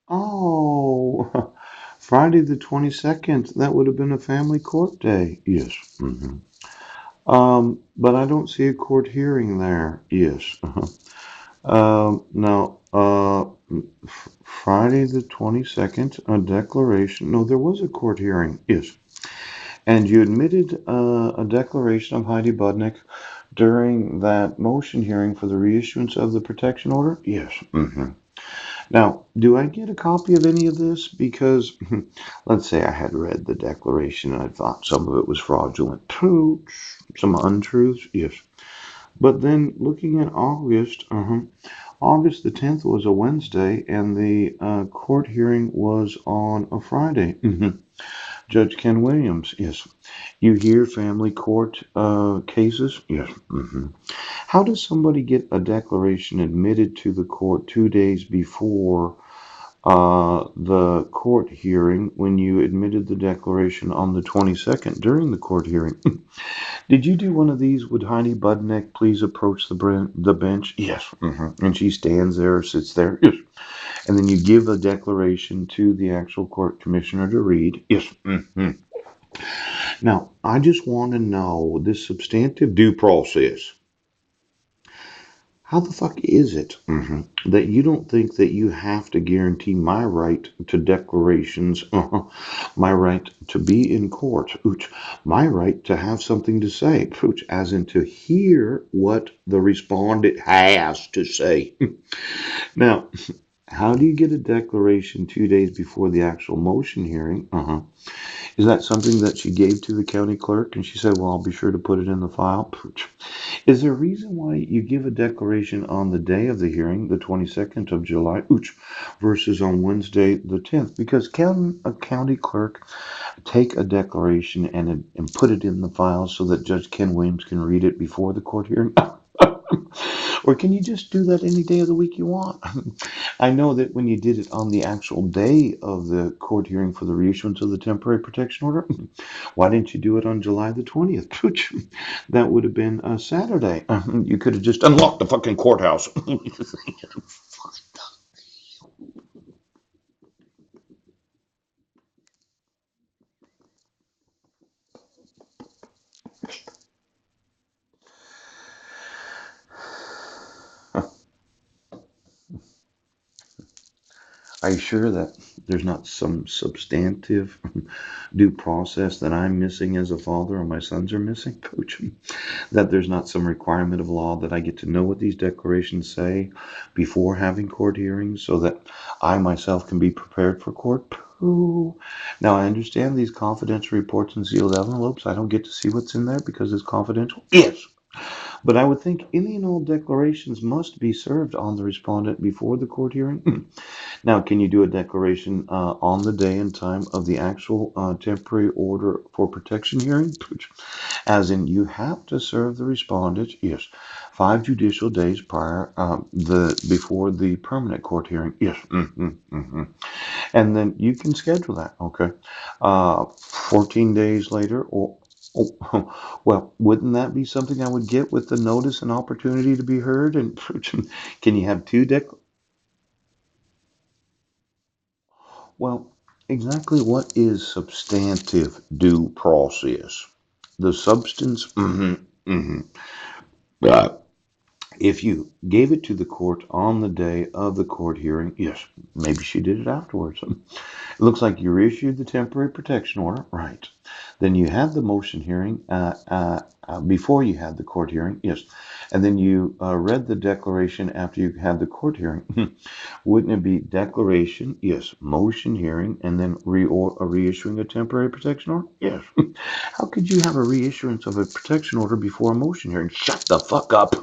Oh, Friday the 22nd. That would have been a family court day. Yes. But I don't see a court hearing there. Yes. Now, Friday the 22nd, a declaration. No, there was a court hearing. Yes. And you admitted a declaration of Heidi Budnick during that motion hearing for the reissuance of the protection order? Yes. Now, do I get a copy of any of this? Because let's say I had read the declaration and I thought some of it was fraudulent. True, some untruths, yes. But then looking at August, August the 10th was a Wednesday and the court hearing was on a Friday. Judge Ken Williams, yes. You hear family court cases? Yes. How does somebody get a declaration admitted to the court 2 days before the court hearing when you admitted the declaration on the 22nd during the court hearing? Did you do one of these? Would Heidi Budnick please approach the bench? Yes. And she stands there, sits there. Yes. And then you give a declaration to the actual court commissioner to read. Yes. Now, I just want to know this substantive due process. How the fuck is it that you don't think that you have to guarantee my right to declarations, my right to be in court, my right to have something to say, as in to hear what the respondent has to say? Now, how do you get a declaration 2 days before the actual motion hearing? Is that something that she gave to the county clerk and she said, well, I'll be sure to put it in the file? Is there a reason why you give a declaration on the day of the hearing, the 22nd of July, versus on Wednesday, the 10th? Because can a county clerk take a declaration and put it in the file so that Judge Ken Williams can read it before the court hearing? Or can you just do that any day of the week you want? I know that when you did it on the actual day of the court hearing for the reissuance of the temporary protection order, why didn't you do it on July the 20th? That would have been a Saturday. You could have just unlocked the fucking courthouse. Are you sure that there's not some substantive due process that I'm missing as a father or my sons are missing, Coach? That there's not some requirement of law that I get to know what these declarations say before having court hearings so that I myself can be prepared for court? Pooh. Now, I understand these confidential reports and sealed envelopes. I don't get to see what's in there because it's confidential. Yes. But I would think any and all declarations must be served on the respondent before the court hearing. Now, can you do a declaration on the day and time of the actual temporary order for protection hearing? As in, you have to serve the respondent, yes, 5 judicial days prior the before the permanent court hearing. Yes. And then you can schedule that. Okay. 14 days later, or well, wouldn't that be something I would get with the notice and opportunity to be heard? And can you have two dec? Well, exactly what is substantive due process? The substance. Uh, if you gave it to the court on the day of the court hearing, yes, maybe she did it afterwards. It looks like you reissued the temporary protection order, right? Then you had the motion hearing before you had the court hearing, yes. And then you read the declaration after you had the court hearing. Wouldn't it be declaration, yes, motion hearing, and then reissuing a temporary protection order? Yes. How could you have a reissuance of a protection order before a motion hearing? Shut the fuck up.